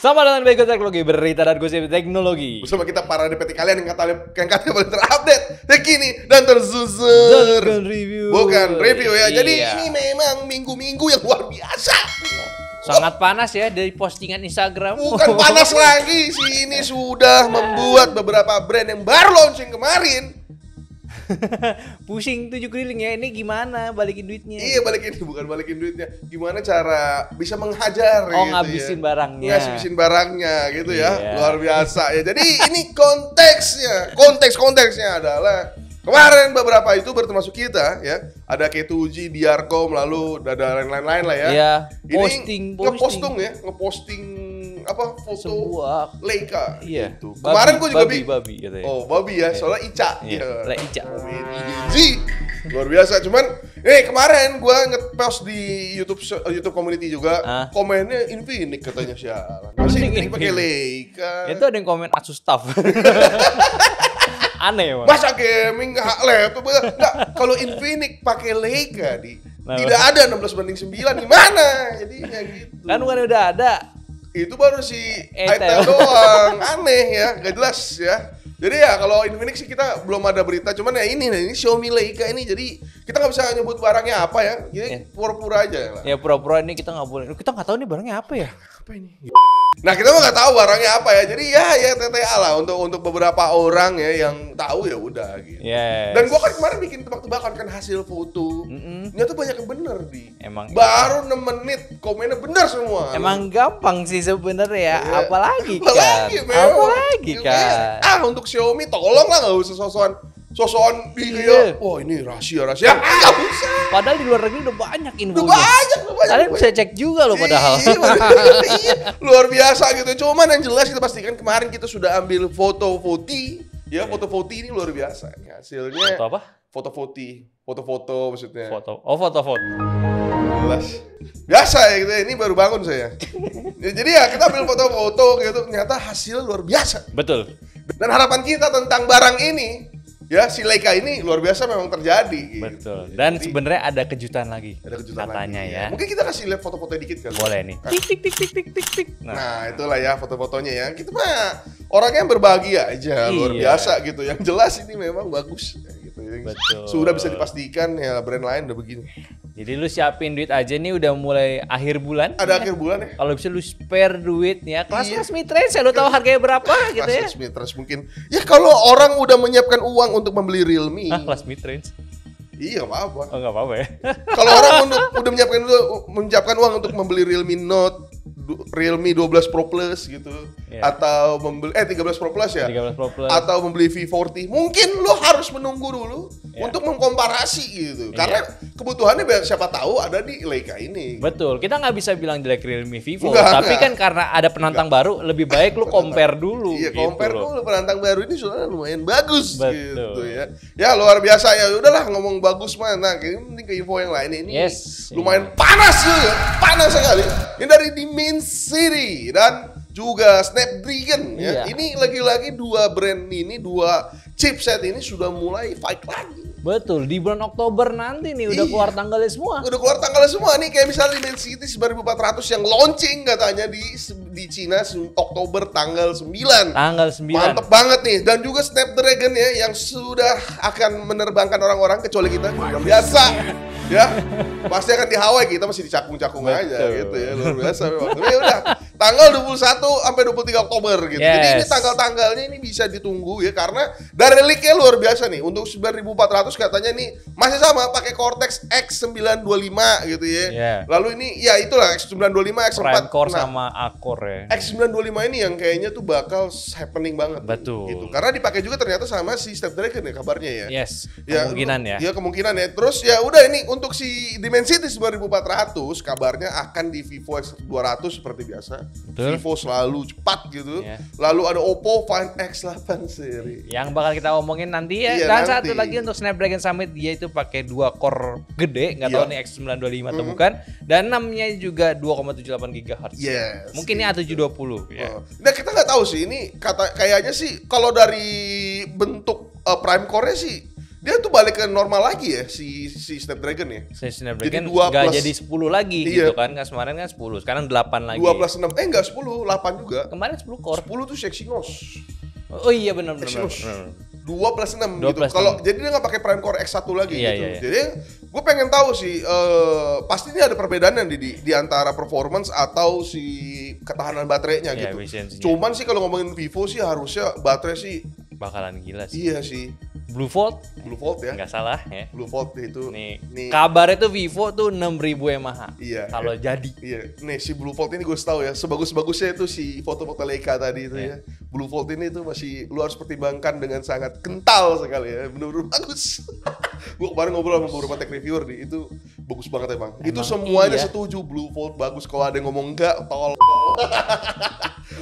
Selamat datang di Bego Teknologi, berita dan gosip teknologi. Bersama kita para DPT kalian yang katanya paling terupdate, terkini dan tersusur. Bukan review ya. Jadi ini memang minggu-minggu yang luar biasa. Sangat panas ya dari postingan Instagram. Bukan panas lagi sih, ini sudah membuat beberapa brand yang baru launching kemarin. Pusing 7 keliling ya, ini gimana balikin duitnya? Iya, bukan balikin duitnya. Gimana cara bisa menghajar gitu ngabisin ya. barangnya. Ngabisin barangnya gitu ya. Iya. Luar biasa ya. Jadi ini konteksnya adalah kemarin beberapa YouTuber termasuk kita ya. Ada K2G, Diarcom, lalu ada lain-lain lah ya. Iya, Ini ngeposting apa foto sebuah Leica iya gitu. Kemarin gue juga babi katanya. Oh, babi ya, soalnya Ica. Iya. Lah Ica. Luar biasa. Cuman kemarin gue nge-post di YouTube community juga. Komennya Infinix katanya sialan. Masih Infinix pakai Leica. Itu ada yang komen Asus TUF. Aneh emang. Masa gaming laptop enggak, kalau Infinix pakai Leica tidak ada 16:9 gimana? Jadi kayak gitu. Kan bukan udah ada. Itu baru si Itel doang, aneh ya, gak jelas ya. Jadi ya kalau Infinix sih kita belum ada berita, cuman ya ini Xiaomi Leica ini, jadi kita nggak bisa nyebut barangnya apa ya, jadi pura-pura aja lah. Ya pura-pura ini kita nggak boleh, kita nggak tahu nih barangnya apa ya. Apa ini? Nah kita mah nggak tahu barangnya apa ya, jadi ya TTA lah untuk beberapa orang ya yang tahu ya udah gitu. Yes. Dan gua kan kemarin bikin tebak-tebakan kan hasil foto, ternyata banyak yang bener Emang baru 6 menit komennya bener semua. Emang gampang sih sebenarnya ya. Apalagi kan. Untuk Xiaomi tolonglah nggak usah sosokan kayak wah ini rahasia. Nggak usah. Padahal di luar negeri udah banyak infonya. Udah banyak. Kalian bisa cek juga loh padahal. Iya, luar biasa gitu. Cuman yang jelas kita pastikan kemarin kita sudah ambil foto-foti. Ya, foto-foti ini luar biasa. Hasilnya Foto apa? Foto-foto maksudnya. Foto. Jelas. Biasa ya gitu. Ini baru bangun saya. Jadi ya kita ambil foto-foto gitu. Ternyata hasilnya luar biasa. Betul. Dan harapan kita tentang barang ini, ya si Leica ini luar biasa memang terjadi. Gitu. Betul. Dan sebenarnya ada kejutan lagi. Ada kejutan katanya lagi, ya. Mungkin kita kasih lihat foto-foto dikit kali. Boleh nih. Tik. Nah itulah ya foto-fotonya ya. Kita mah orangnya berbahagia aja, luar biasa gitu. Yang jelas ini memang bagus. Gitu. Betul. Sudah bisa dipastikan ya brand lain udah begini. Jadi lu siapin duit aja nih udah mulai akhir bulan. Ada akhir bulan ya. Kalau bisa lu spare duit ya. Kelas mid-range ya, lu tahu harganya berapa gitu ya. Kelas mid-range mungkin. Ya kalau orang udah menyiapkan uang untuk membeli Realme. Kelas mid-range. Iya, nggak apa-apa. Oh, nggak apa-apa ya. Kalau orang udah menyiapkan uang untuk membeli Realme Note, Realme 12 Pro Plus gitu, atau membeli 13 Pro Plus ya, 13 Pro Plus. atau membeli V40, mungkin lo harus menunggu dulu untuk mengkomparasi gitu, karena kebutuhannya siapa tahu ada di Leica ini. Betul, kita nggak bisa bilang jelek Realme Vivo, tapi kan karena ada penantang baru, lebih baik lu compare dulu. Iya, gitu compare dulu penantang baru ini sudah lumayan bagus. Betul. Gitu ya. Ya luar biasa ya, udahlah ngomong bagus mana, ini ke info yang lain ini lumayan panas juga, panas sekali. Ini dari Dimensity dan juga Snapdragon ya. Ini lagi-lagi dua brand ini, dua chipset ini sudah mulai fight lagi. Betul, di bulan Oktober nanti nih udah keluar tanggalnya semua. Udah keluar tanggalnya semua nih, kayak misalnya Dimensity 9400 yang launching katanya di Cina Oktober tanggal 9. Tanggal 9. Mantep banget nih. Dan juga Snapdragon ya yang sudah akan menerbangkan orang-orang kecuali kita luar biasa. Ya, pasti akan di Hawaii, kita masih dicakung-cakung aja gitu ya, luar biasa memang. Tapi udah tanggal 21 sampai 23 Oktober gitu. Jadi ini tanggal-tanggalnya ini bisa ditunggu ya, karena dari leaknya luar biasa nih. Untuk 9400 katanya nih masih sama pakai Cortex X925 gitu ya. Lalu ini ya itulah X925 X4 Prime Core sama A-Core ya. X925 ini yang kayaknya tuh bakal happening banget. Betul. Gitu. Karena dipakai juga ternyata sama si Snapdragon ya kabarnya ya. Yes. Kemungkinan ya. Iya kemungkinan ya. Terus ya udah ini untuk si Dimensity 9400 kabarnya akan di Vivo X200 seperti biasa. Betul. Vivo selalu cepat gitu. Lalu ada Oppo Find X8 seri. Yang bakal kita omongin nanti ya. Dan satu lagi untuk Snapdragon Summit, dia itu pakai 2 core gede, nggak tahu nih X925 atau bukan. Dan RAM-nya juga 2,78 GHz. Yes. Mungkin ini A720 ya. Nah, kita nggak tahu sih ini kayaknya sih kalau dari bentuk Prime Core-nya sih dia tuh balik ke normal lagi ya si Snapdragon ya. Si Snapdragon jadi 2 nggak plus, jadi 10 lagi gitu kan. Kemarin kan 10, sekarang 8 lagi. 2 plus 6, enggak 10, 8 juga. Kemarin 10 core. 10 tuh Exynos. Oh iya benar. 2 plus 6 gitu. Kalau jadi dia nggak pakai Prime Core X1 lagi gitu. Iya. Jadi gue pengen tahu sih pasti ini ada perbedaan di antara performance atau si ketahanan baterainya gitu. Cuman sih kalau ngomongin Vivo sih harusnya baterai sih bakalan gila sih. Iya sih. Blue Volt ya. Nggak salah ya. Blue Volt itu. Nih. Kabarnya tuh Vivo tuh 6.000 mAh. Iya. Kalau jadi. Iya. Nih si Blue Volt ini gue tahu ya. Sebagus-bagusnya itu si foto-foto Leica tadi itu ya. Blue Volt ini tuh masih lu harus pertimbangkan dengan sangat kental sekali ya. Bener-bener bagus. Gue kemarin ngobrol sama beberapa tech reviewer nih. Itu bagus banget emang. Itu semuanya setuju Blue Volt bagus. Kalau ada yang ngomong enggak, tolol.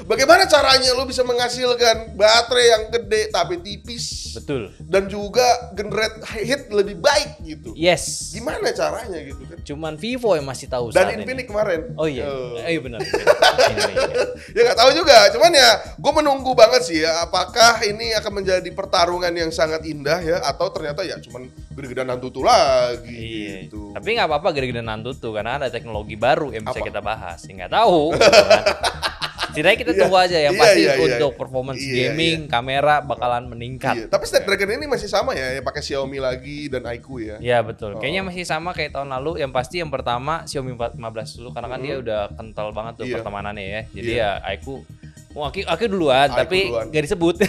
Bagaimana caranya lu bisa menghasilkan baterai yang gede tapi tipis? Betul. Dan juga generate hit lebih baik gitu. Yes. Gimana caranya gitu kan? Cuman Vivo yang masih tahu. Dan Infinix kemarin. Oh iya. Iya benar. Ya nggak tahu juga. Cuman ya, gue menunggu banget sih ya. Apakah ini akan menjadi pertarungan yang sangat indah ya? Atau ternyata ya cuman gede-gedean Antutu lagi. Iya. Gitu. Tapi nggak apa-apa gede-gedean Antutu karena ada teknologi baru yang bisa kita bahas. Nggak tahu. Setidaknya kita tunggu aja yang pasti untuk performance gaming, kamera bakalan meningkat. Tapi Snapdragon ini masih sama ya, pakai Xiaomi lagi dan iQOO ya. Iya betul. Kayaknya masih sama kayak tahun lalu. Yang pasti yang pertama Xiaomi 15 dulu karena kan dia udah kental banget tuh pertemanannya ya. Jadi ya iQOO Aku duluan, tapi nggak disebut.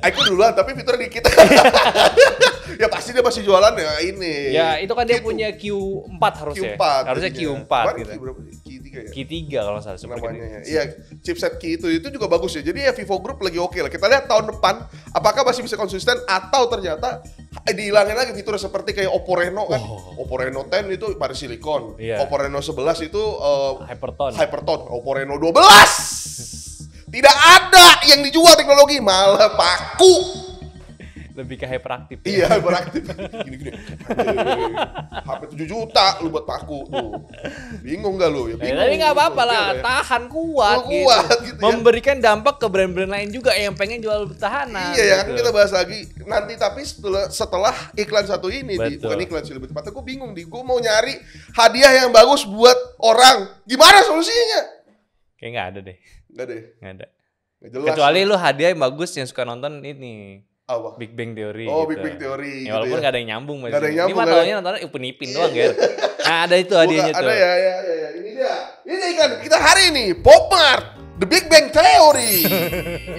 Aku duluan, tapi fitur dikit. Ya pasti dia masih jualan ya ini. Ya itu kan dia punya Q4 harusnya. Harusnya Q4 gitu. Q3 ya? Q3 kalau nggak salah. Namanya ya. Iya, chipset Q itu juga bagus ya. Jadi ya Vivo Group lagi oke lah. Kita lihat tahun depan apakah masih bisa konsisten atau ternyata dihilangin lagi fitur seperti kayak Oppo Reno kan. Oppo Reno 10 itu pada silikon. Oppo Reno 11 itu Hypertone. Oppo Reno 12 tidak ada yang dijual teknologi, malah paku. Lebih ke hyperaktif. Iya, hyperaktif. Gini-gini. HP 7 juta lu buat paku tuh. Bingung gak lu? Ya bingung. Tapi gak apa-apa lah, tahan kuat gitu. Memberikan dampak ke brand-brand lain juga yang pengen jual bertahanan. Iya, yang akan kita bahas lagi nanti, tapi setelah iklan satu ini, bukan iklan sih, lebih tepatnya gue bingung gue mau nyari hadiah yang bagus buat orang. Gimana solusinya? Kayak gak ada deh. Gak ada. Gak jelas. Kecuali lu hadiah yang bagus yang suka nonton ini. Apa? Big Bang Theory. Oh, gitu. Big Bang Theory. Ya, walaupun gak ada yang nyambung. Gak ada yang nyambung. Ini mah taunya nontonnya Upin-Ipin doang ya. Nah, ada itu hadiahnya tuh. Ada ya. Ini dia. Ini iklan kita hari ini. Pop Mart. The Big Bang Theory.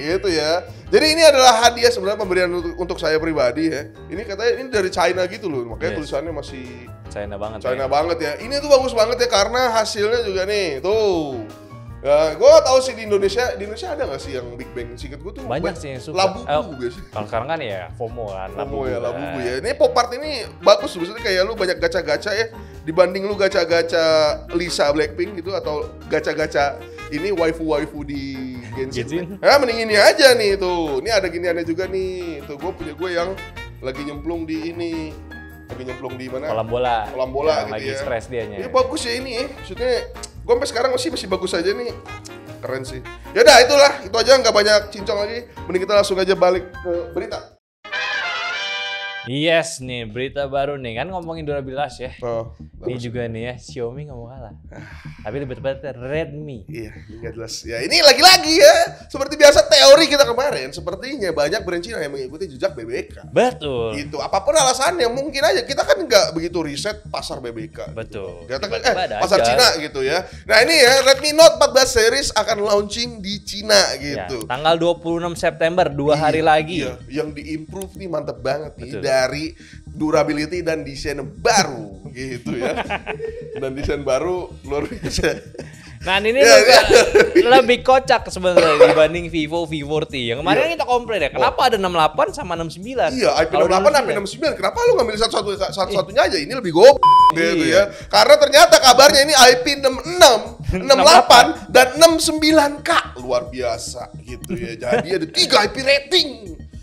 Gitu ya. Jadi ini adalah hadiah sebenarnya pemberian untuk saya pribadi ya. Ini katanya ini dari China gitu loh. Makanya tulisannya masih China banget. China banget ya. Ini tuh bagus banget ya karena hasilnya juga nih. Tuh. Ya, gue tahu sih di Indonesia ada nggak sih yang Big Bang? Singkat gue tuh banyak sih yang suka. Labubu gak sih? Kalau sekarang kan ya FOMO kan. Labubu ya. Ini Pop Art ini bagus maksudnya kayak lu banyak gacha-gacha ya. Dibanding lu gacha-gacha Lisa Blackpink gitu atau gacha-gacha ini waifu di Genshin. Nah, mending ini aja nih tuh. Ini ada giniannya juga nih. Tuh gue yang lagi nyemplung di ini. Lagi nyemplung di mana? Kolam bola gitu lagi ya. Stres dianya. Ini bagus ya ini ya. Maksudnya gue sampai sekarang masih bagus aja nih. Keren sih. Yaudah itulah, itu aja, nggak banyak cincong lagi. Mending kita langsung aja balik ke berita. Yes nih, berita baru nih. Kan ngomongin durabilitas ya. Ini juga nih ya, Xiaomi nggak mau kalah. Tapi lebih tepatnya Redmi. Iya, nggak jelas. Ya ini lagi-lagi ya. Seperti biasa teori kita kemarin, sepertinya banyak brand Cina yang mengikuti jejak BBK. Betul. Itu apapun alasannya, mungkin aja kita kan nggak begitu riset pasar BBK. Betul. Kita kan pasar aja. Cina gitu ya. Nah ini ya, Redmi Note 14 series akan launching di Cina gitu. Ya, tanggal 26 September, 2 hari lagi. Iya, yang di-improve nih mantep banget nih. Betul. Dari durability dan desain baru gitu ya. Dan desain baru luar biasa. Nah ini lebih kocak sebenarnya dibanding Vivo V40. Yang kemarin kita komplain ya, kenapa ada 68 sama 69? Iya, IP68, IP69. Kenapa lu ngambil satu-satunya aja? Ini lebih gitu ya. Karena ternyata kabarnya ini IP66, 68 dan 69K. Luar biasa gitu ya. Jadi ada 3 IP rating.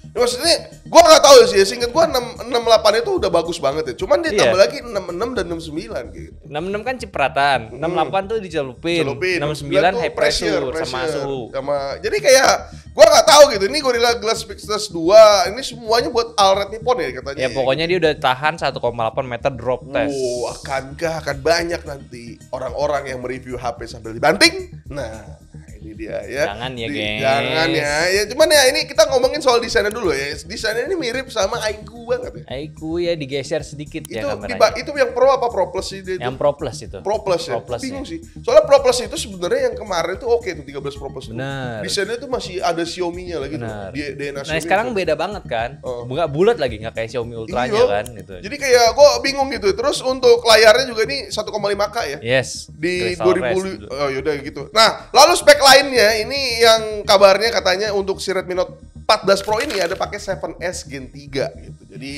Ya, maksudnya gue gak tahu sih ya, seinget gue 68 itu udah bagus banget ya. Cuman dia tambah lagi 66 dan 69 gitu. 66 kan cipratan, 68 tuh dicelupin, 69 high pressure sama suhu. Jadi kayak gue gak tahu gitu. Ini Gorilla Glass Victus 2 ini semuanya buat all red Nippon ya katanya. Ya pokoknya dia udah tahan 1,8 meter drop test. Akankah akan banyak nanti orang-orang yang mereview HP sambil dibanting? Nah, ini dia ya. Jangan ya, gengs. Jangan ya. Ya cuman ya ini kita ngomongin soal desainnya dulu ya. Desainnya ini mirip sama Aiku banget ya. Aiku ya digeser sedikit Itu ya kameranya. itu yang Pro apa Pro Plus sih dia itu? Yang Pro Plus itu. Pro Plus ya. Pro Plus Bingung ya. sih. Soalnya Pro Plus itu sebenarnya yang kemarin tuh oke tuh 13 Pro Plus. Benar. Desainnya tuh masih ada Xiaomi-nya lagi tuh. Benar. DNA Nah sekarang beda banget kan. Nggak bulat lagi, nggak kayak Xiaomi Ultra-nya Iya. kan gitu. Jadi kayak gue bingung gitu. Terus untuk layarnya juga ini 1,5K ya. Yes. Di Crystal 2000 Rest. oh yaudah gitu. Nah, lalu spek lainnya ini yang kabarnya katanya untuk si Redmi Note 14 Pro ini ada pakai 7S Gen 3 gitu. Jadi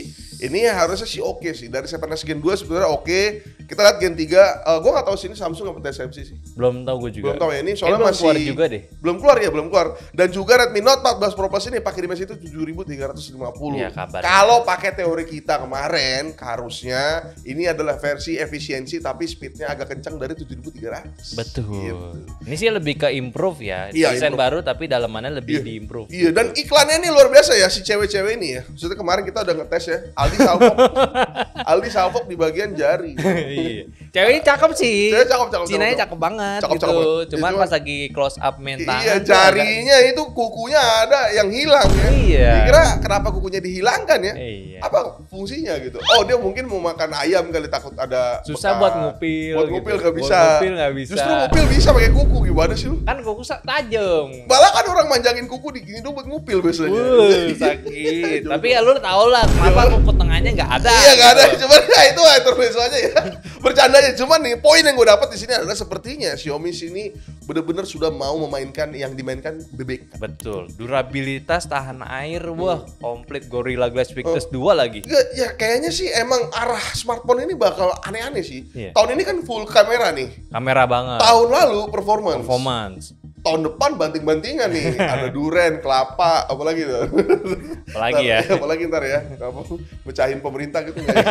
ini harusnya sih oke sih. Dari 7S Gen 2 sebenarnya oke. Kita lihat Gen 3, gue nggak tahu sini Samsung apa TSMC sih. Belum tahu gue juga. Belum tahu ya ini soalnya belum masih keluar juga deh. Belum keluar ya, belum keluar. Dan juga Redmi Note 14 Pro Plus ini pakai dimensi itu 7.350. Iya, kabarnya. Kalau pakai teori kita kemarin, harusnya ini adalah versi efisiensi tapi speednya agak kencang dari 7.300. Betul. Gitu. Ini sih lebih ke improve ya. Iya, Desain improve. baru tapi dalamannya lebih diimprove. Iya, dan iklannya ini luar biasa ya si cewek-cewek ini ya. Maksudnya kemarin kita udah ngetes ya. Aldi Salfok di bagian jari. Iya. Ceweknya cakep sih. Cewek cakep. Cinanya cakep banget Cakep, gitu. cakep. Cuman Cuma- pas lagi close up main tangan. Iya, tuh jarinya itu kukunya ada yang hilang ya. Iya. Dikira kenapa kukunya dihilangkan ya? Iya. Apa fungsinya gitu? Oh, dia mungkin mau makan ayam kali takut ada Susah bekas. buat ngupil Buat gitu. ngupil nggak Buat bisa. ngupil nggak bisa. Justru ngupil bisa pakai kuku gimana sih lu? Kan kuku tajam. Malah kan orang manjangin kuku di gini tuh buat ngupil biasanya. Sakit. Tapi ya lu tau lah kenapa kuku tengahnya nggak ada. Iya nggak ada, gitu. cuman ya itu intermezzo aja ya. Bercandanya, cuman nih poin yang gue dapat di sini adalah sepertinya Xiaomi sini benar-benar sudah mau memainkan yang dimainkan bebek. Betul. Durabilitas tahan air, wah komplit Gorilla Glass Victus 2 lagi. Ya kayaknya sih emang arah smartphone ini bakal aneh-aneh sih. Iya. Tahun ini kan full kamera nih. Kamera banget. Tahun lalu performance. Tahun depan banting-bantingan nih. Ada duren, kelapa, apalagi tuh. Apalagi ya. Apalagi ntar ya. Apa, mecahin pemerintah gitu nggak ya?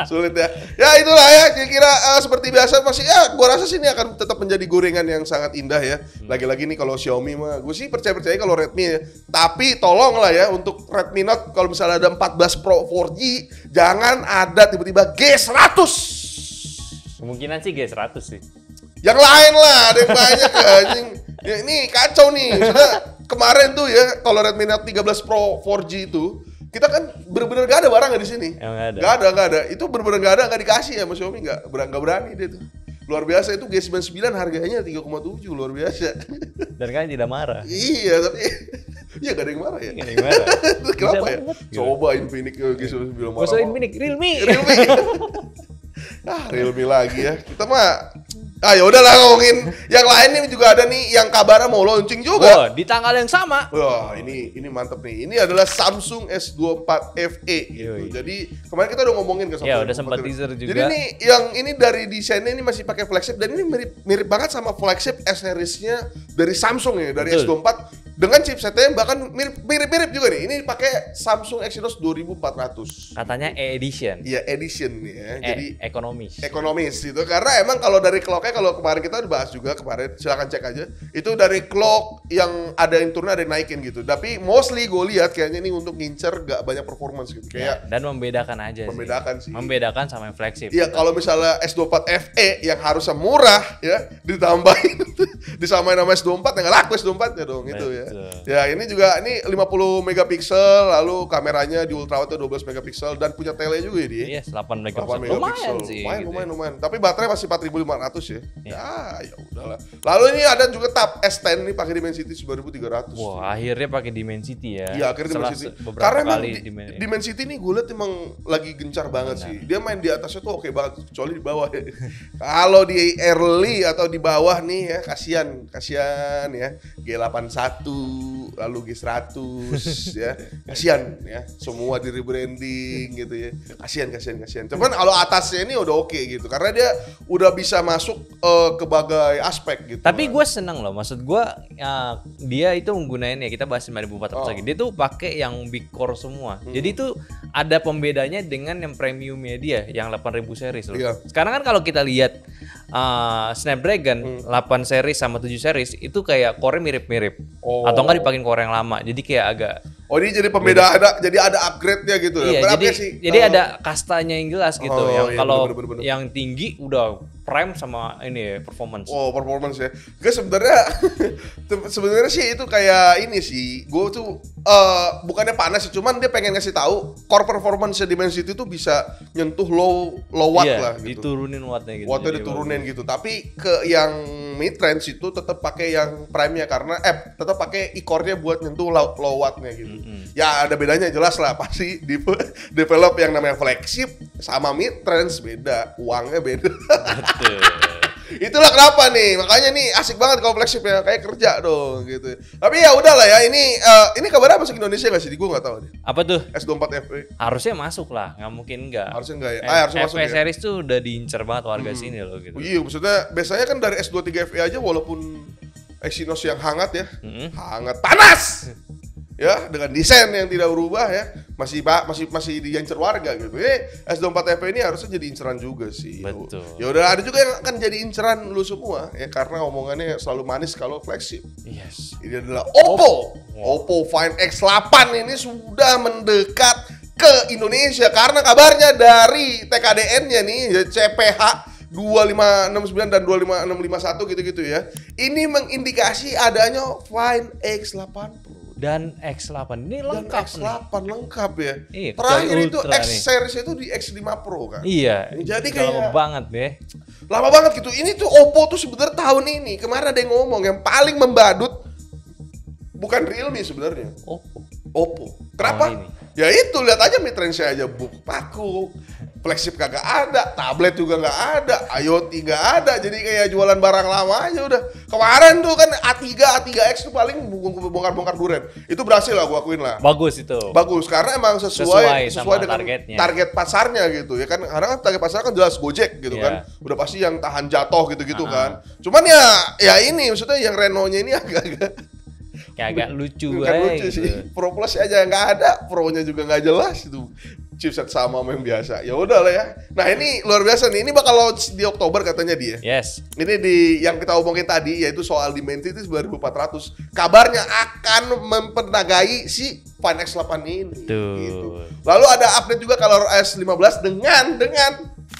Sulit ya. Ya itulah ya. Kira-kira seperti biasa masih ya. Gua rasa sih ini akan tetap menjadi gorengan yang sangat indah ya. Lagi-lagi nih kalau Xiaomi mah, gue sih percaya kalau Redmi ya. Tapi tolonglah ya untuk Redmi Note kalau misalnya ada 14 Pro 4G, jangan ada tiba-tiba G100. Kemungkinan sih G100 sih. Yang lain lah, ada yang banyak ya. Ya, ini kacau nih. Sudah kemarin tuh ya, kalau Redmi Note 13 Pro 4G itu, kita kan bener-bener gak ada barang di sini. Nggak ada. Gak ada. Itu bener-bener gak ada, gak dikasih ya sama Xiaomi, gak berani dia tuh. Luar biasa itu G99 harganya 3,7, luar biasa. Dan kan tidak marah. Iya, tapi iya gak ada yang marah ya. Gak ada yang marah. Kenapa Bisa ya? banget, gitu. Coba Infinix G99 marah. Gak usah Infinix, Realme. Realme. Realme lagi ya. Kita mah ya udahlah ngomongin yang lain nih juga ada nih yang kabarnya mau launching juga. Wah, di tanggal yang sama. Wah, ini mantep nih. Ini adalah Samsung S24 FE gitu. Yoi. Jadi kemarin kita udah ngomongin ke Ya, Samsung. udah sempat teaser juga. Jadi nih yang ini dari desainnya ini masih pakai flagship dan ini mirip banget sama flagship S series-nya dari Samsung ya, dari Betul. S24 dengan chipsetnya bahkan mirip juga nih. Ini pakai Samsung Exynos 2400. Katanya E-Edition. Iya, edition nih ya. Jadi ekonomis gitu. Karena emang kalau dari clock-nya kalau kemarin kita udah bahas juga kemarin, silakan cek aja. Itu dari clock yang ada yang turun ada yang naikin gitu. Tapi mostly gue lihat kayaknya ini untuk ngincer gak banyak performance gitu. Kayak dan membedakan aja sih. Membedakan sama yang flagship. Iya, kalau misalnya S24 FE yang harusnya murah ya, ditambahin disamain sama S24 yang nggak laku S24-nya dong. Itu ya. Ya, ini juga ini 50 megapiksel, lalu kameranya di ultrawide 12 megapiksel dan punya tele juga ya dia. Yes, 8 megapiksel. Lumayan sih. Lumayan. Tapi baterai masih 4500 ya. Ya udahlah. Lalu ini ada juga Tab S10 nih pakai Dimensity 9300. Wah, akhirnya pakai Dimensity ya. Iya, akhirnya Dimensity. Karena emang Dimensity nih gue liat emang lagi gencar banget sih. Dia main di atasnya tuh oke banget, kecuali di bawah ya. Kalau di early atau di bawah nih ya, kasihan ya. G81 lalu G100 ya. Kasihan ya. Semua di rebranding gitu ya. Kasihan. Cuman kalau atasnya ini udah oke gitu. Karena dia udah bisa masuk ke berbagai aspek gitu. Tapi gue seneng loh, maksud gue dia itu menggunain ya, kita bahas 5400 lagi. Dia tuh pakai yang big core semua. Jadi itu ada pembedanya dengan yang premiumnya dia, yang 8000 series loh. Iya. Sekarang kan kalau kita lihat Snapdragon 8 series sama 7 series itu kayak core mirip-mirip. Atau enggak dipakein core yang lama. Jadi kayak agak ini jadi pembeda jadi ada upgrade-nya gitu. Iya, jadi ada kastanya yang jelas gitu. Yang kalau yang tinggi udah prime sama ini performance. Performance ya. Gue sebenarnya sih itu kayak ini sih. Gue tuh bukannya panas sih, cuman dia pengen ngasih tahu core performance Dimensity itu bisa nyentuh low watt lah gitu. Diturunin wattnya gitu. Wattnya diturunin gitu. Tapi ke yang mid range itu tetap pakai yang prime-nya karena tetap pakai e-core-nya buat nyentuh low watt-nya gitu. Ya ada bedanya jelas lah, pasti develop yang namanya flagship sama mid range beda, uangnya beda. Betul. Itulah kenapa nih, makanya nih asik banget kalau flagship ya, kayak kerja dong gitu. Tapi ya udahlah ya, ini kabarnya masuk Indonesia nggak sih? Gue nggak tahu nih. Apa tuh? S24 FE. Harusnya masuk lah, nggak mungkin nggak. Harusnya nggak ya? Harusnya masuk FE ya. series tuh udah diincar banget warga sini loh gitu. Iya, maksudnya biasanya kan dari S23 FE aja walaupun Exynos yang hangat ya, hangat panas. Ya, dengan desain yang tidak berubah ya, masih diincar warga gitu. S24 FE ini harusnya jadi inceran juga sih. Betul. Ya udah, ada juga yang akan jadi inceran lu semua ya, karena omongannya selalu manis kalau flagship. Yes. Ini adalah Oppo Find X8 ini sudah mendekat ke Indonesia karena kabarnya dari TKDN-nya nih, CPH 2569 dan 25651 gitu-gitu ya. Ini mengindikasi adanya Find X8 Pro. Dan X8 ini lengkap. Dan X8 lengkap ya. Iya, terakhir itu Ultra X nih. series itu di X5 Pro kan. Iya. Jadi lama kayak banget deh. lama banget gitu. Ini tuh Oppo tuh sebenarnya tahun ini. Kemarin ada yang ngomong yang paling membadut bukan Realme sebenarnya. Oppo. Kenapa? Ya itu, lihat aja mid range aja paku. Flagship kagak ada, tablet juga nggak ada, IoT nggak ada, jadi kayak jualan barang lama aja udah. Kemarin tuh kan A3X tuh paling bongkar-bongkar duren. Itu berhasil lah, gua akuin lah. Bagus itu. Bagus, karena emang sesuai dengan targetnya. Target pasarnya gitu ya kan. Karena kan target pasarnya kan jelas Gojek gitu kan. Udah pasti yang tahan jatuh gitu-gitu kan. Cuman ya ini maksudnya yang Reno-nya ini agak-agak kayak agak lucu gitu. Sih. Pro Plus aja nggak ada, Pro-nya juga nggak jelas itu. Chipset sama yang biasa. Ya udah lah ya. Nah, ini luar biasa nih. Ini bakal launch di Oktober katanya dia. Yes. Ini yang kita omongin tadi yaitu soal Dimensity 9400. Kabarnya akan memperdagai si Find X8 ini. Gitu. Lalu ada update juga color S15 dengan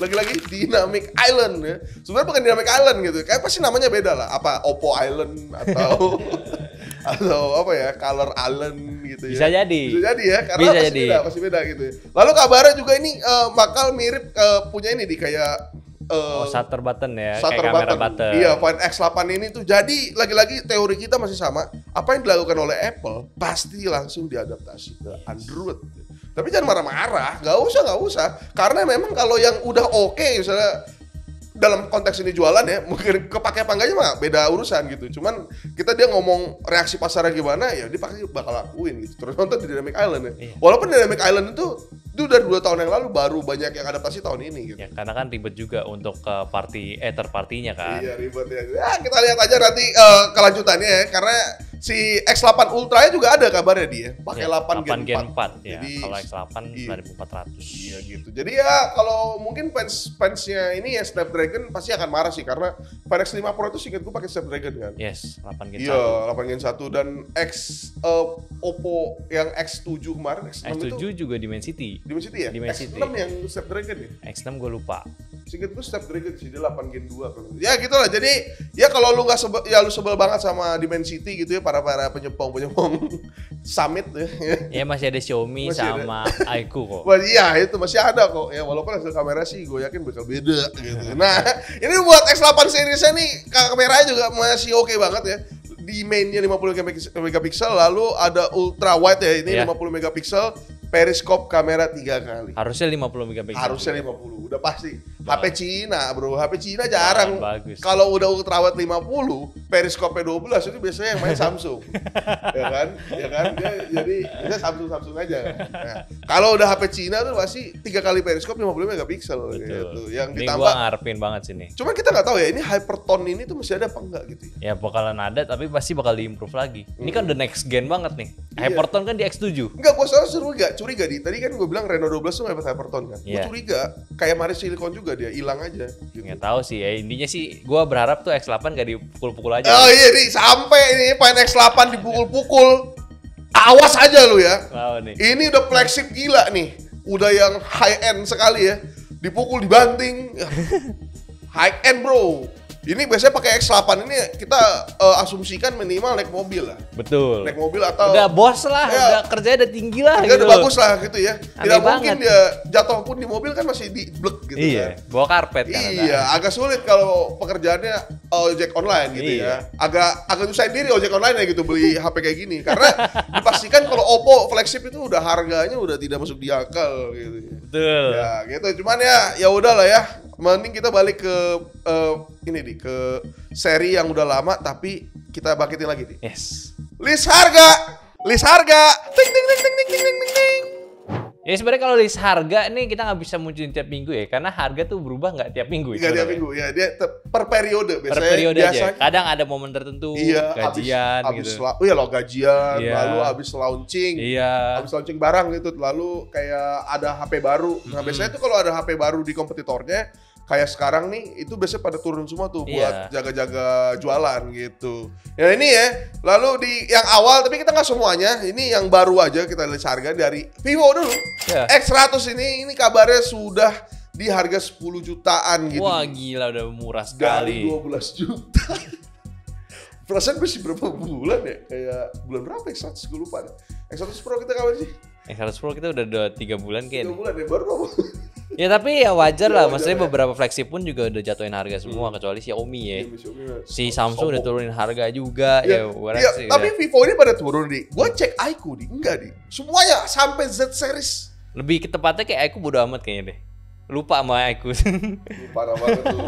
lagi-lagi Dynamic Island ya. Sebenarnya bukan Dynamic Island gitu. Kayak pasti namanya beda lah. Apa Oppo Island atau atau apa ya, Color Island gitu ya. Bisa jadi ya, karena pasti beda gitu ya. Lalu kabarnya juga ini bakal mirip punya ini kayak shutter button ya, shutter kayak kamera button. Iya, Find X8 ini tuh jadi lagi-lagi teori kita masih sama. Apa yang dilakukan oleh Apple pasti langsung diadaptasi ke Android. Tapi jangan marah-marah, nggak usah. Karena memang kalau yang udah oke, misalnya dalam konteks ini jualan ya, mungkin kepake apa enggaknya mah beda urusan gitu. Cuman dia ngomong reaksi pasarnya gimana, ya dia pasti bakal lakuin gitu. Terus nonton di Dynamic Island ya. Iya. Walaupun Dynamic Island itu udah 2 tahun yang lalu, baru banyak yang adaptasi tahun ini gitu. Ya, karena kan ribet juga untuk ke third party-nya kan. Iya, ribet ya. Ya kita lihat aja nanti kelanjutannya ya, karena si X8 Ultra juga ada kabarnya dia, pakai 8 Gen 4 ya. Jadi, kalau X8 9400. Iya gitu. Jadi ya kalau mungkin fansnya ini ya Snapdragon pasti akan marah sih, karena Find X5 Pro itu singkat gue pakai Snapdragon kan. Yes, 8 Gen 1. Iya, 8 Gen 1 dan Oppo yang X7 kemarin, X7 itu juga Dimensity. Dimensity ya? Dimensity. X6 yang Snapdragon ya? X6 gue lupa. Singkat gue Snapdragon sih, dia 8 Gen 2 kan. Ya gitu lah. Jadi ya kalau lu lu sebel banget sama Dimensity gitu ya, para penyepong Summit ya. Ya masih ada Xiaomi sama iQOO kok. Wah, iya itu masih ada kok. Ya walaupun hasil kamera sih gue yakin bakal beda gitu. Nah, ini buat X8 seriesnya nih kameranya juga masih oke banget ya. Di mainnya 50 megapiksel, lalu ada ultra wide ya, ini 50 megapiksel, periskop kamera 3 kali. Harusnya 50 megapiksel. Harusnya 50, udah pasti. HP Cina bro, HP Cina jarang. Bagus. Kalau udah ultra wide 50, periskopnya 12 itu biasanya yang main Samsung. Ya kan? Jadi kita Samsung aja. Nah, kalau udah HP Cina tuh pasti 3 kali periskop 50 megapiksel gitu. Yang ditambah. Ini gua ngarepin banget sini. Cuman kita nggak tahu ya, ini hypertone ini tuh masih ada apa enggak gitu ya. Ya bakalan ada, tapi pasti bakal diimprove lagi. Ini kan udah next gen banget nih. Hypertone kan di X7. Enggak, gua selalu curiga di. Tadi kan gua bilang Reno 12 tuh dapat hypertone kan. Gua curiga kayak Maris Silicon juga juga dia, hilang aja. Gitu. Nggak tahu sih ya, intinya sih gue berharap tuh X8 gak dipukul-pukul aja. Oh iya nih, sampai ini main X8 dipukul-pukul. Awas aja lu ya. Nih. Ini udah flagship gila nih. Udah yang high end sekali ya. Dipukul, dibanting. High end bro. Ini biasanya pakai X8 ini kita asumsikan minimal naik mobil lah. Betul. Naik mobil atau udah bos lah, ya, udah kerjanya udah tinggi lah gitu. Udah bagus lah gitu ya. Tidak Aneh mungkin banget. dia jatuh pun di mobil kan masih di blek gitu iya, kan. bawa karpet kan. Iya, agak sulit kalau pekerjaannya ojek online gitu ya. Agak susah sendiri ojek online ya gitu beli HP kayak gini karena dipastikan kalau Oppo flagship itu udah harganya udah tidak masuk di akal gitu. Betul. Ya, gitu. Cuman ya udahlah ya. Mending kita balik ke ini nih, ke seri yang udah lama tapi kita bangkitin lagi nih. Yes. List harga. Ting ting ting ting ting ting ting ting. Ya sebenarnya kalau list harga nih kita nggak bisa munculin tiap minggu ya, karena harga tuh berubah nggak tiap minggu. Nggak tiap minggu ya, dia per periode biasanya. Per periode aja. Kadang ada momen tertentu, iya, gajian abis gitu. Iya lo gajian, iya. lalu abis launching, abis launching barang gitu, lalu kayak ada HP baru. Nah biasanya tuh kalau ada HP baru di kompetitornya, kayak sekarang nih, itu biasanya pada turun semua tuh buat jaga-jaga jualan gitu. Ya ini ya, lalu di yang awal, tapi kita nggak semuanya, ini yang baru aja kita lihat harga dari Vivo dulu. X100 ini kabarnya sudah di harga 10 jutaan gitu. Wah gila, udah murah sekali. Dari 12 juta. Perasaan masih berapa bulan ya? Kayak bulan berapa X100 gue lupa deh. X100 Pro kita kapan sih? X100 Pro kita udah 3 bulan kayaknya. 3 bulan ya, baru apa? Ya tapi ya wajar lah, maksudnya beberapa flagship pun juga udah jatuhin harga semua kecuali Xiaomi ya. Si Samsung udah turunin harga juga ya. Tapi Vivo ini pada turun nih. Gua cek iQOO nih, enggak nih. Semuanya sampai Z series. Lebih tepatnya kayak iQOO bodo amat kayaknya deh. Lupa sama iQOO. Parah banget tuh.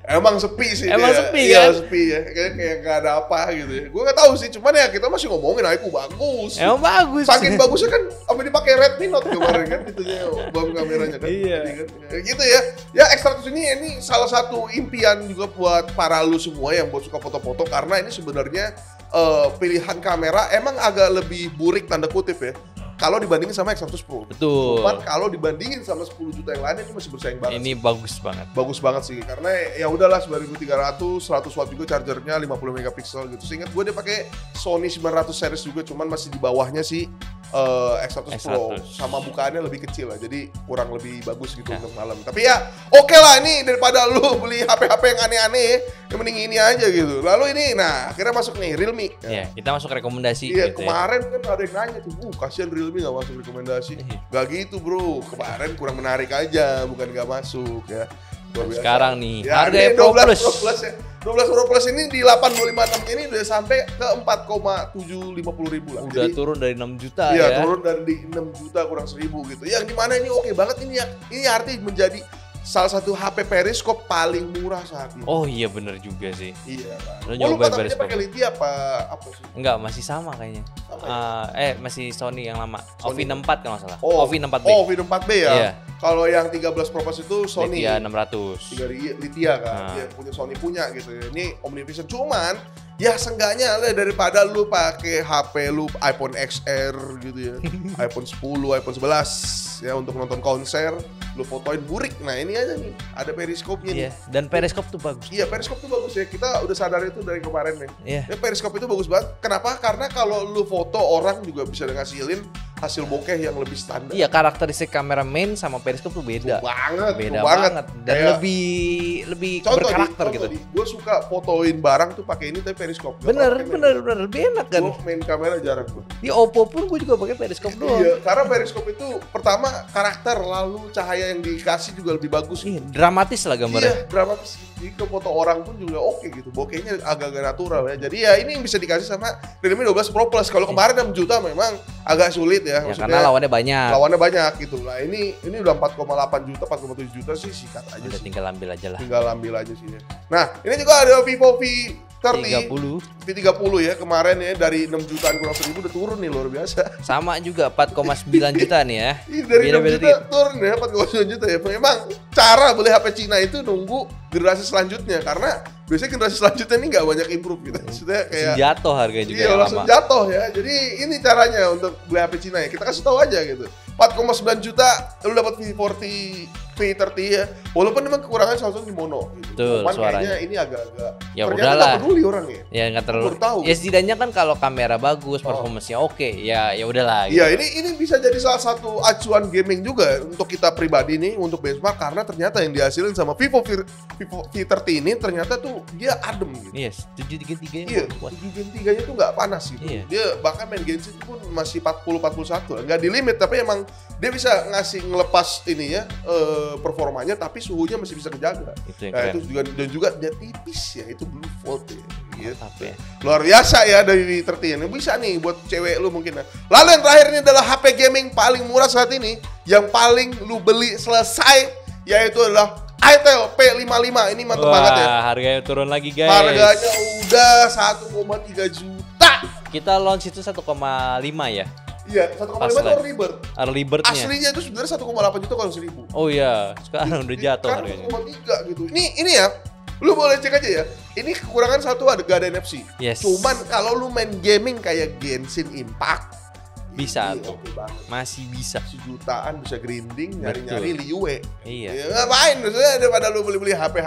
Emang sepi sih. Emang dia. sepi kan? Iya sepi ya. Kayak gak ada apa gitu ya. Gue gak tahu sih. Cuman ya kita masih ngomongin iQOO bagus. Emang bagus. Saking bagusnya kan apa dipakai Redmi Note kemarin kan. Itunya bom kameranya kan. Iya. Kan? Ya, gitu ya. Ya X100 ini salah satu impian juga buat para lu semua yang buat suka foto-foto. Karena ini sebenarnya pilihan kamera emang agak lebih burik tanda kutip ya. Kalau dibandingin sama X100 Pro. Betul. Cuman kalau dibandingin sama 10 juta yang lainnya itu masih bersaing banget. Ini bagus banget. Bagus banget sih karena ya udahlah 9300, 100 watt juga chargernya 50 megapiksel gitu. Seingat gue dia pakai Sony 900 series juga cuman masih di bawahnya sih X100 Pro sama bukaannya lebih kecil lah. Jadi kurang lebih bagus gitu untuk malam. Tapi ya oke lah ini daripada lu beli HP-HP yang aneh-aneh yang mending ini aja gitu. Lalu ini nah akhirnya masuk nih Realme. Iya, kita masuk rekomendasi iya, gitu kemarin kan ada yang nanya tuh, kasihan Realme gak masuk rekomendasi. Gak gitu bro, kemarin kurang menarik aja, bukan gak masuk ya. Sekarang nih, ya, harga Pro Plus. 12 Pro Plus ini di 856 ini udah sampai ke 4,750 ribu lah. Udah jadi, turun dari 6 juta iya, ya. Iya, turun dari 6 juta kurang 1000 gitu. Yang dimana ini oke banget ini ya. Ini artinya menjadi salah satu HP periskop paling murah saat ini. Oh iya bener juga sih. Iya kan. Lo nyobain periskop. Pakai Lithium apa sih? Enggak, masih sama kayaknya. Sama ya? Masih Sony yang lama. OV64 kalau nggak salah. Oh, OV64B. Oh, OV64B ya. Iya. Kalau yang 13 Pro Plus itu Sony. Lithium 600. Lithium kan. Dia punya Sony punya gitu. Ini Omnivision cuman ya seenggaknya lah daripada lu pakai HP lu iPhone XR gitu ya. iPhone 10, iPhone 11 ya untuk nonton konser, lu fotoin burik. Nah, ini aja nih, ada periskopnya nih. Dan periskop tuh bagus. Iya, periskop tuh bagus ya. Kita udah sadar itu dari kemarin nih. Iya. Ya, periskop itu bagus banget. Kenapa? Karena kalau lu foto orang juga bisa ngasilin hasil bokeh yang lebih standar. Iya, karakteristik kamera main sama periskop tuh beda. Beda banget. Dan kayak, lebih berkarakter gitu. Gue suka fotoin barang tuh pakai ini tapi periskop. Bener, lebih enak kan. Gue main kamera jarang gue. Di Oppo pun gue juga pakai periskop doang. Iya, karena periskop itu pertama karakter, lalu cahaya yang dikasih juga lebih bagus. Iya, dramatis lah gambarnya. Iya, dramatis. Jadi ke foto orang pun juga oke gitu. Bokehnya agak-agak natural ya. Jadi ya ini yang bisa dikasih sama Realme 12 Pro Plus. Kalau kemarin 6 juta memang agak sulit ya. Karena lawannya banyak. Lawannya banyak gitu lah. Ini udah 4,8 juta, 4,7 juta sih sikat aja udah sih. Tinggal ambil aja lah. Tinggal ambil aja sih ya. Nah, ini juga ada Vivo V30 ya kemarin ya dari 6 jutaan kurang 1000 udah turun nih luar biasa. Sama juga 4,9 juta nih ya. Dari 6 juta turun ya 4,9 juta ya. Memang cara beli HP Cina itu nunggu generasi selanjutnya, karena biasanya generasi selanjutnya ini nggak banyak improve gitu. Maksudnya kayak jatuh harganya juga iya, langsung jatuh ya. Jadi ini caranya untuk beli HP Cina ya. Kita kasih tahu aja gitu. 4,9 juta lu dapat V40 V30 ya. Walaupun memang kekurangan Samsung di mono gitu. Betul, cuman suaranya. kayaknya ini agak-agak Ya ternyata udahlah. nggak peduli orang ya. Ya nggak terlalu. Baru tahu. Ya setidaknya kan kalau kamera bagus, performance-nya oke, ya udahlah. Gitu. Iya, ini bisa jadi salah satu acuan gaming juga untuk kita pribadi nih, untuk benchmark, karena ternyata yang dihasilin sama Vivo V30 ini ternyata tuh dia adem gitu. Yes, 733 Iya, 7 Gen 3-nya tuh nggak panas gitu. Iya. Dia bahkan main Genshin pun masih 40-41, nggak di limit, tapi emang dia bisa ngelepas ini ya performanya, tapi suhunya masih bisa kejaga. Itu yang Nah, keren. itu juga, dan juga dia tipis ya, itu Blue Volt ya. Gitu. Mantap ya. Luar biasa ya dari V30 ini, bisa nih buat cewek lu mungkin. Lalu yang terakhir ini adalah HP gaming paling murah saat ini, yang paling lu beli selesai, yaitu adalah Itel P55. Ini mantep banget ya. Harganya turun lagi guys. Harganya udah 1,3 juta. Kita launch itu 1,5 ya. Iya, 1,5 itu early bird. Early bird-nya. Aslinya itu sebenarnya 1,8 juta kalau 1000. Oh iya, sekarang udah jatuh Sekarang harganya. 1,3 gitu. Ini ya, lu boleh cek aja ya. Ini kekurangan satu, gak ada NFC. Yes. Cuman kalau lu main gaming kayak Genshin Impact, Bisa ini tuh. oke banget. Masih bisa. Sejutaan bisa grinding, nyari-nyari Liyue. Iya. Ya, ngapain? Maksudnya daripada lu beli-beli HP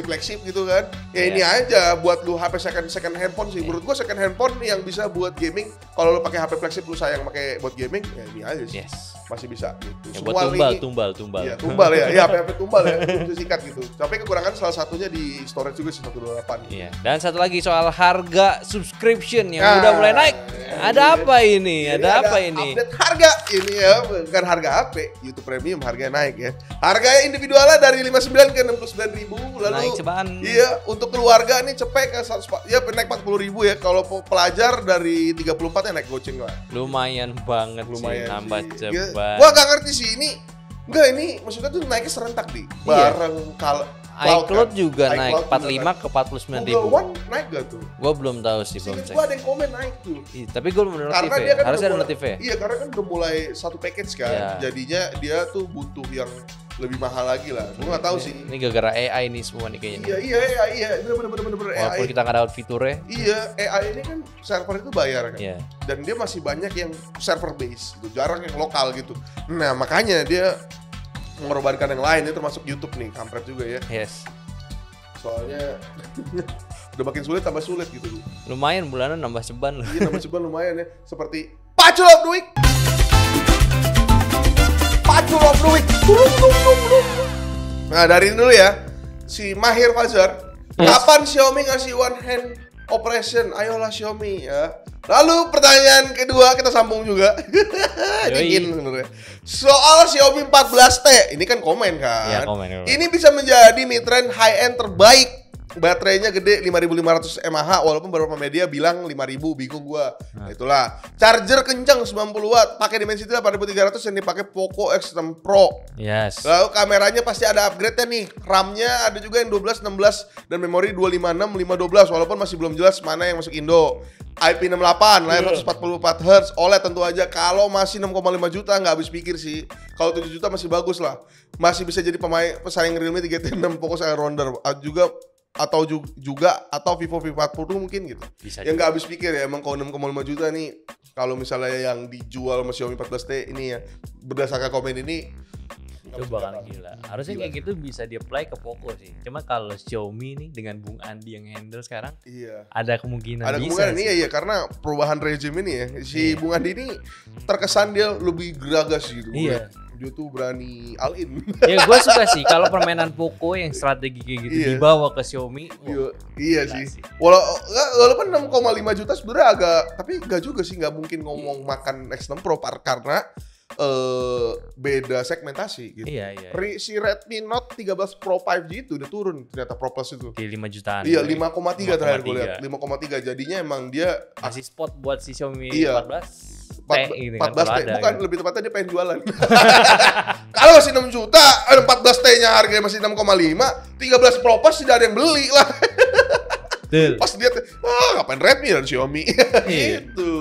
flagship gitu kan. Ya ini Iya. aja buat lu HP second handphone sih. Menurut gua second handphone yang bisa buat gaming. Kalau lu pakai HP flagship lu sayang pakai buat gaming, ya ini aja sih. Yes. Masih bisa gitu. Ya, buat tumbal. Iya, tumbal ya. Iya, HP tumbal ya. Bisa sikat gitu. Tapi kekurangan salah satunya di storage juga sih 128. Iya. Dan satu lagi soal harga subscription yang Nah, udah mulai naik. Ada iya. apa ini? Jadi Ada apa ini? Update harga ini ya, bukan harga HP. YouTube Premium harganya naik ya. Harganya individualnya dari 59 ke 69.000, lalu Naik ceban. Iya, untuk keluarga nih cepet ke 100, ya naik 40.000 ya. Kalau pelajar dari 34 ya naik goceng lah. Lumayan banget Lumayan sih nambah sih. ceban. Gua gak ngerti sih ini. Enggak, ini maksudnya tuh naiknya serentak di Iya. bareng iCloud juga iCloud naik juga 45 ke 49.000. Google One naik gak tuh? Gua belum tahu sih, belum Seinget cek. gua ada yang komen naik tuh. Ih, tapi gue belum notif Karena dia ya. kan Harusnya udah ada mulai- notif ya. Iya, karena kan udah mulai satu package kan. Iya. Jadinya dia tuh butuh yang lebih mahal lagi lah. Gua nggak tahu sih. Ini gara-gara AI nih semua nih kayaknya. Iya, bener Walaupun AI. kita nggak dapat fiturnya. Iya, AI ini kan server itu bayar kan. Iya. Dan dia masih banyak yang server base, gitu. Jarang yang lokal gitu. Nah, makanya dia mengorbankan yang lain, itu termasuk YouTube nih, kampret juga ya. Yes. Soalnya udah makin sulit tambah sulit gitu. Lumayan bulanan nambah ceban loh. Iya, tambah ceban lumayan ya. Seperti Pacul of the Week. Pacul of the Week. Nah, dari ini dulu ya. Si Mahir Fajar. Yes. Kapan Xiaomi ngasih one hand operation? Ayolah Xiaomi ya. Lalu pertanyaan kedua kita sambung juga. Dingin sebenarnya. Soal Xiaomi 14T. Ini kan komen kan. Iya, komen. Ini bisa menjadi mid-range high-end terbaik. Baterainya gede 5500 mAh, walaupun beberapa media bilang 5000, bingung gua. Itulah. Charger kencang 90 watt, pakai Dimensity 8300 yang dipakai Poco X6 Pro. Yes. Lalu kameranya pasti ada upgrade-nya nih. RAM-nya ada juga yang 12, 16 dan memori 256, 512, walaupun masih belum jelas mana yang masuk Indo. IP68, layar 144 Hz, OLED tentu aja. Kalau masih 6,5 juta nggak habis pikir sih. Kalau 7 juta masih bagus lah. Masih bisa jadi pesaing Realme 3T6, Poco Rounder atau Vivo V40 mungkin gitu. Bisa Yang nggak habis pikir ya, emang kalau 6,5 juta nih, kalau misalnya yang dijual sama Xiaomi 14T ini ya, berdasarkan komen ini, Itu bakal gila. Harusnya kayak gitu bisa di-apply ke Poco sih. Cuma kalau Xiaomi nih dengan Bung Andi yang handle sekarang, iya. ada kemungkinan Ada bisa kemungkinan sih. iya karena perubahan rezim ini ya. Si Bung Andi ini terkesan dia lebih geragas gitu. Iya. Dia tuh berani all in. Ya gue suka sih kalau permainan Poco yang strategi kayak gitu Iya. dibawa ke Xiaomi. Iya gila sih. Walaupun 6,5 juta sebenarnya agak, tapi enggak juga sih, nggak mungkin ngomong makan X6 Pro karena beda segmentasi gitu. Iya. Si Redmi Note 13 Pro 5G itu udah turun ternyata Pro Plus itu. Di 5 jutaan. Iya, 5,3 terakhir gue 5,3. lihat. 5,3 jadinya emang dia Masih spot buat si Xiaomi Iya. 14 T gitu kan, 14 kalau T, ada, bukan gitu. lebih tepatnya dia pengen jualan. Kalau masih 6 juta, 14 T-nya harganya masih 6,5, 13 Pro Plus tidak ada yang beli lah. Betul. Pas dia ngapain Redmi dan Xiaomi. Iya. Gitu.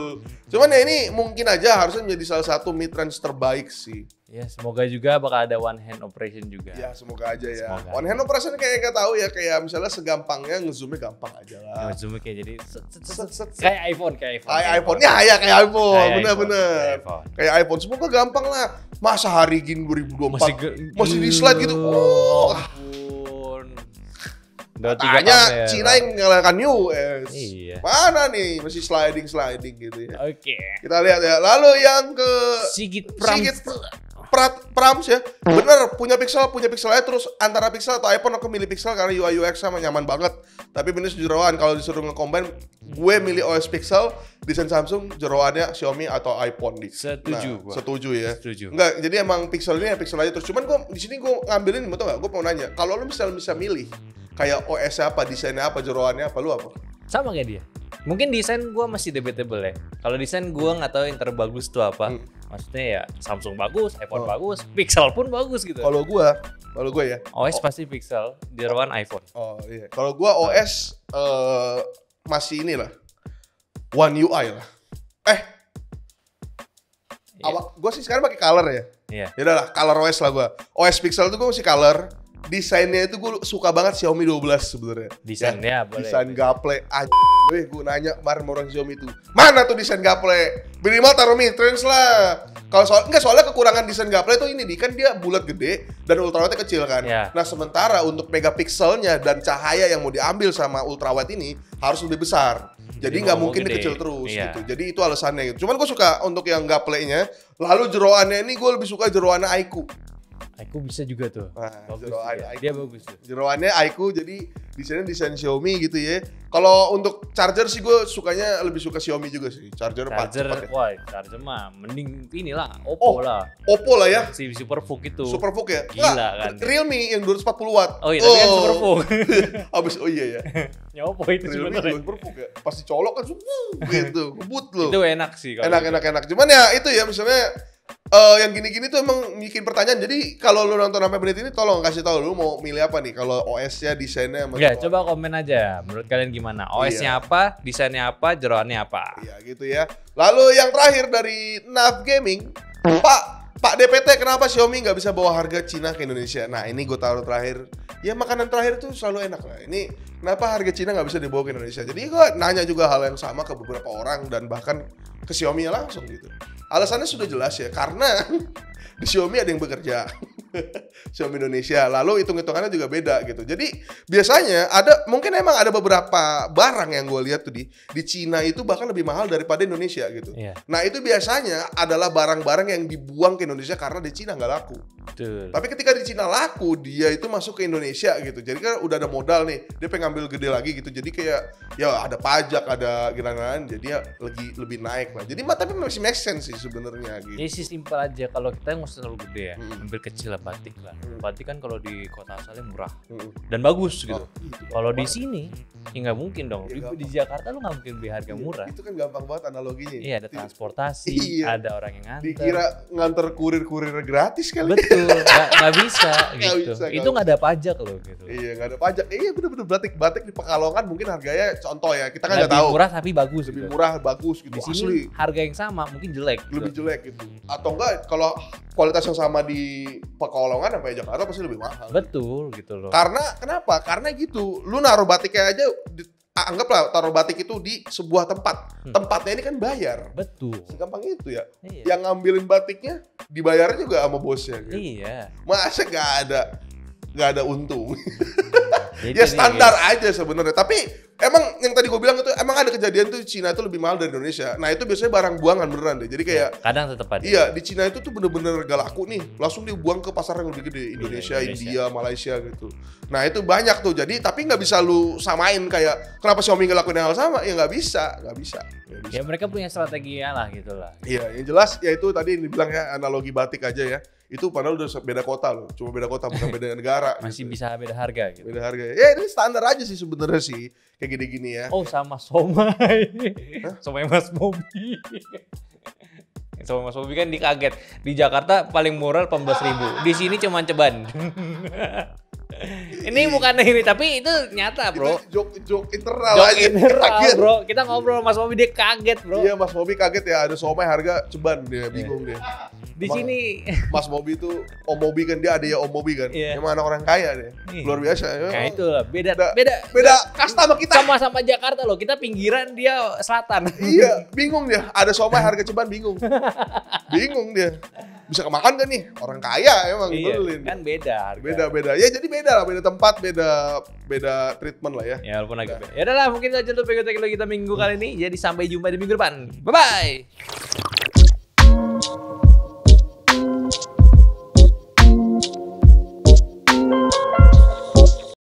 Cuman ya ini mungkin aja harusnya menjadi salah satu mid range terbaik sih. Ya semoga juga bakal ada one hand operation juga. Ya semoga aja ya. Semoga. One hand operation kayak nggak tahu ya, kayak misalnya segampangnya ngezoomnya gampang aja lah. Ngezoomnya kayak jadi Set. kayak iPhone. Kayak iPhone, ya kayak iPhone, bener-bener. Kayak iPhone, semoga gampang lah. Masa hari gini 2024 masih di slide gitu. Ampun. Tanya Cina yang mengalahkan US. Iya. Mana nih masih sliding gitu ya. Oke. Kita lihat ya. Lalu yang ke Sigit Prams ya. Bener, punya pixel aja, terus antara pixel atau iPhone aku milih pixel karena UI UX sama nyaman banget. Tapi minus jeroan kalau disuruh nge-combine, gue milih OS Pixel, desain Samsung, jeroannya Xiaomi atau iPhone di. Setuju ya. Enggak, jadi emang pixel ini ya pixel aja terus. Cuman gue di sini gue ngambilin, betul nggak? Gue mau nanya, kalau lu bisa milih kayak OS apa, desainnya apa, jeroannya apa, lu apa? Sama kayak dia. Mungkin desain gue masih debatable ya. Kalau desain gue nggak tahu yang terbagus tuh apa. Maksudnya ya Samsung bagus, iPhone bagus, Pixel pun bagus gitu. Kalau gue ya. OS pasti Pixel, jeroan iPhone. Oh iya. Kalau gue OS masih inilah One UI lah. Gue sih sekarang pakai Color ya. Iya. Ya udahlah, Color OS lah gue. OS Pixel tuh gue masih Color. Desainnya itu gue suka banget Xiaomi 12 sebenarnya. Desainnya boleh. Desain gaple aja. Gue nanya kemarin orang Xiaomi itu, mana tuh desain gaple? Minimal taruh mid range lah. Kalau soalnya kekurangan desain gaple itu ini kan dia bulat gede dan ultrawide kecil kan. Yeah. Nah sementara untuk megapikselnya dan cahaya yang mau diambil sama ultrawide ini harus lebih besar. Jadi nggak mungkin kecil terus gitu. Jadi itu alasannya gitu. Cuman gue suka untuk yang gaple-nya. Lalu jeroannya ini gue lebih suka jeroannya iQOO. iQOO bisa juga tuh. Nah, dia bagus tuh. Jeroannya iQOO, jadi desainnya desain Xiaomi gitu ya. Kalau untuk charger sih gue lebih suka Xiaomi juga sih. Charger cepat ya. Wah, charger mah mending inilah Oppo lah. Oppo lah ya. Si Superfook itu. Superfook ya? Gila kan. Realme yang 240 watt. Oh iya, tapi kan Superfook. Iya ya. Ya Oppo itu sebenarnya. Superfook ya. Pasti colok kan gitu, ngebut loh. Itu enak sih kalau. Enak. Cuman ya itu ya misalnya yang gini-gini tuh emang bikin pertanyaan. Jadi kalau lu nonton sampai menit ini tolong kasih tahu lu mau milih apa nih kalau OS-nya, desainnya sama ya, coba komen aja menurut kalian gimana? OS-nya apa, desainnya apa, jeroannya apa? Iya gitu ya. Lalu yang terakhir dari Nav Gaming, Pak DPT, kenapa Xiaomi nggak bisa bawa harga Cina ke Indonesia? Nah ini gue taruh terakhir. Ya makanan terakhir tuh selalu enak lah. Ini kenapa harga Cina nggak bisa dibawa ke Indonesia? Jadi gue nanya juga hal yang sama ke beberapa orang dan bahkan ke Xiaomi langsung gitu. Alasannya sudah jelas ya, karena di Xiaomi ada yang bekerja. Xiaomi Indonesia, lalu hitung-hitungannya juga beda gitu. Jadi biasanya mungkin emang ada beberapa barang yang gue lihat tuh di Cina itu bahkan lebih mahal daripada Indonesia gitu. Yeah. Nah itu biasanya adalah barang-barang yang dibuang ke Indonesia karena di Cina nggak laku. Betul. Tapi ketika di Cina laku, dia itu masuk ke Indonesia gitu. Jadi kan udah ada modal nih, dia pengen ngambil gede lagi gitu. Jadi kayak ya ada pajak, ada gimana, jadi ya lebih naik lah. Jadi tapi masih make sense sih sebenarnya gitu. Ya sih simpel aja, kalau kita nggak usah terlalu gede ya, ambil kecil lah batik lah. Batik kan kalau di kota asalnya murah dan bagus gitu. Kalau di sini ya nggak mungkin dong. Di Jakarta lu nggak mungkin beli harga murah. Itu kan gampang banget analoginya. Iya, ada transportasi, ada orang yang nganter. Dikira nganter kurir gratis kali. Betul, nggak bisa gitu. Itu nggak ada pajak loh gitu. Iya, nggak ada pajak. Iya bener-bener batik di Pekalongan mungkin harganya contoh ya, kita kan nggak tahu. Lebih murah tapi bagus. Lebih murah bagus gitu. Di sini asli. Harga yang sama mungkin jelek. Lebih jelek gitu. Atau enggak kalau kualitas yang sama di Pekalongan sampai Jakarta pasti lebih mahal. Betul gitu loh. Karena kenapa? Karena gitu. Lu naruh batiknya aja anggaplah taruh batik itu di sebuah tempat. Tempatnya ini kan bayar. Betul. Segampang itu ya. Iya. Yang ngambilin batiknya dibayarnya juga sama bosnya gitu. Iya. Masa nggak ada untung. Ya standar aja sebenarnya. Tapi emang yang tadi gue bilang itu emang ada kejadian tuh Cina itu lebih mahal dari Indonesia. Nah itu biasanya barang buangan beneran deh. Jadi kayak kadang tetap ada. Iya, di Cina itu tuh bener-bener gak laku nih. Langsung dibuang ke pasar yang lebih gede, Indonesia, India, Malaysia gitu. Nah itu banyak tuh. Jadi tapi nggak bisa lu samain kayak kenapa Xiaomi ngelakuin hal sama? Ya nggak bisa. Ya mereka punya strategi lah gitu lah. Iya, yang jelas ya itu tadi dibilang ya analogi batik aja ya. Itu padahal udah beda kota loh, cuma beda kota bukan beda negara. Masih gitu. Bisa beda harga gitu. Beda harga. Ya ini standar aja sih sebenarnya sih, kayak gini-gini ya. Oh sama somai. Somai Mas Bobi. Somai Mas Bobi kan dikaget. Di Jakarta paling murah 18.000. Di sini cuma ceban. Ini bukan ini, tapi itu nyata bro. Itu joke internal aja. Internal bro, kita ngobrol Mas Bobi dia kaget bro. Iya Mas Bobi kaget ya, ada somai harga ceban dia, bingung dia. Di sini Mas Mobi tuh Om Mobi kan, dia ada ya Om Mobi kan. Iya. Emang anak orang kaya deh. Iya. Luar biasa. Nah itu lah, beda kasta sama kita. sama Jakarta loh. Kita pinggiran, dia selatan. Iya, bingung dia. Ada somai harga ceban bingung. Bingung dia. Bisa kemakan gak nih? Orang kaya emang Iya, belin. kan beda harga. Beda-beda. Ya jadi beda lah, beda tempat, beda treatment lah ya. Ya walaupun agak beda. Ya udah lah, mungkin saja untuk video kita minggu kali ini. Jadi sampai jumpa di minggu depan. Bye bye.